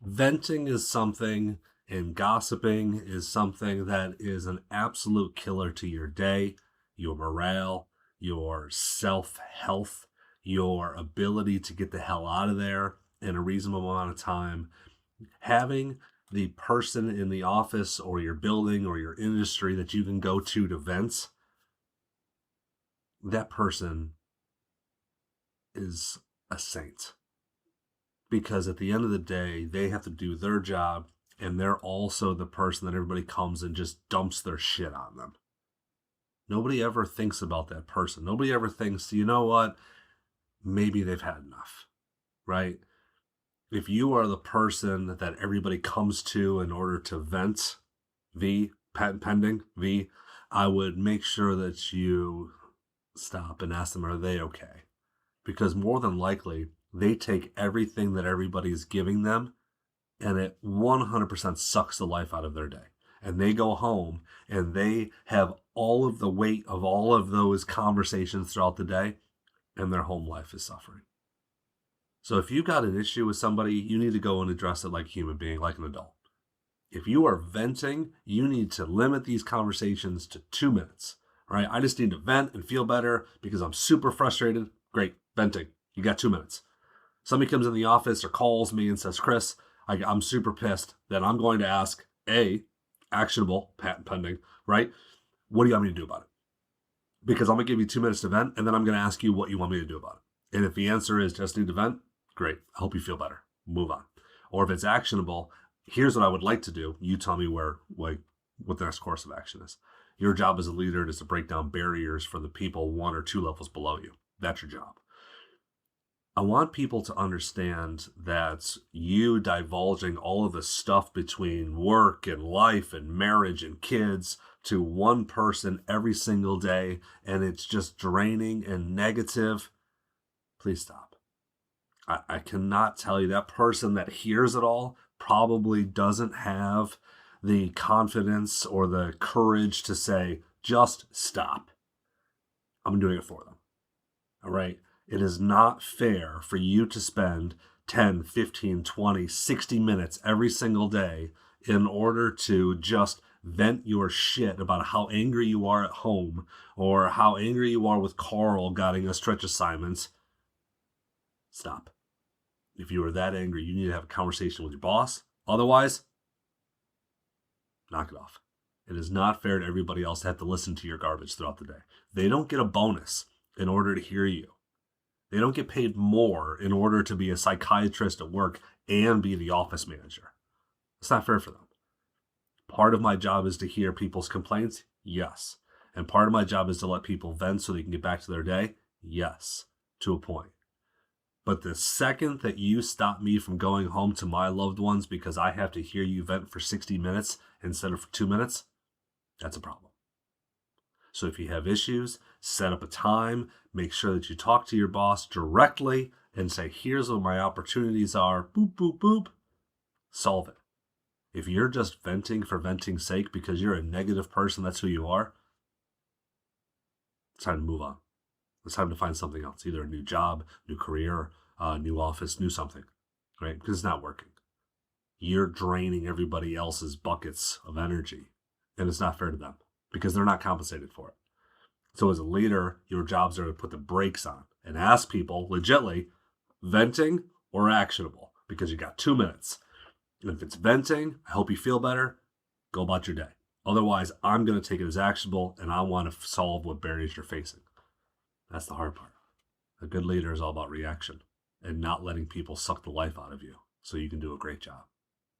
Venting is something, and gossiping is something that is an absolute killer to your day, your morale, your self-health, your ability to get the hell out of there in a reasonable amount of time. Having the person in the office or your building or your industry that you can go to vent, that person is a saint. Because at the end of the day, they have to do their job, and they're also the person that everybody comes and just dumps their shit on them. Nobody ever thinks about that person. Nobody ever thinks, you know what? Maybe they've had enough, right? If you are the person that everybody comes to in order to vent, patent pending, I would make sure that you stop and ask them, are they okay? Because more than likely, they take everything that everybody's giving them and it 100% sucks the life out of their day. And they go home and they have all of the weight of all of those conversations throughout the day, and their home life is suffering. So if you've got an issue with somebody, you need to go and address it like a human being, like an adult. If you are venting, you need to limit these conversations to 2 minutes. All right, I just need to vent and feel better because I'm super frustrated. Great, venting. You got 2 minutes. Somebody comes in the office or calls me and says, Chris, I'm super pissed. Then I'm going to ask, actionable, patent pending, right? What do you want me to do about it? Because I'm going to give you 2 minutes to vent, and then I'm going to ask you what you want me to do about it. And if the answer is just need to vent, great. I hope you feel better. Move on. Or if it's actionable, here's what I would like to do. You tell me what the next course of action is. Your job as a leader is to break down barriers for the people 1 or 2 levels below you. That's your job. I want people to understand that you divulging all of the stuff between work and life and marriage and kids to one person every single day, and it's just draining and negative, please stop. I cannot tell you, that person that hears it all probably doesn't have the confidence or the courage to say, just stop. I'm doing it for them. All right? It is not fair for you to spend 10, 15, 20, 60 minutes every single day in order to just vent your shit about how angry you are at home or how angry you are with Carl getting a stretch assignment. Stop. If you are that angry, you need to have a conversation with your boss. Otherwise, knock it off. It is not fair to everybody else to have to listen to your garbage throughout the day. They don't get a bonus in order to hear you. They don't get paid more in order to be a psychiatrist at work and be the office manager. It's not fair for them. Part of my job is to hear people's complaints. Yes. And part of my job is to let people vent so they can get back to their day. Yes, to a point. But the second that you stop me from going home to my loved ones because I have to hear you vent for 60 minutes instead of for 2 minutes, that's a problem. So if you have issues, set up a time, make sure that you talk to your boss directly and say, here's what my opportunities are, boop, boop, boop, solve it. If you're just venting for venting's sake because you're a negative person, that's who you are, it's time to move on. It's time to find something else, either a new job, new career, new office, new something, right? Because it's not working. You're draining everybody else's buckets of energy, and it's not fair to them because they're not compensated for it. So as a leader, your jobs are to put the brakes on and ask people legitly, venting or actionable, because you got 2 minutes. And if it's venting, I hope you feel better, go about your day. Otherwise, I'm going to take it as actionable, and I want to solve what barriers you're facing. That's the hard part. A good leader is all about reaction and not letting people suck the life out of you so you can do a great job.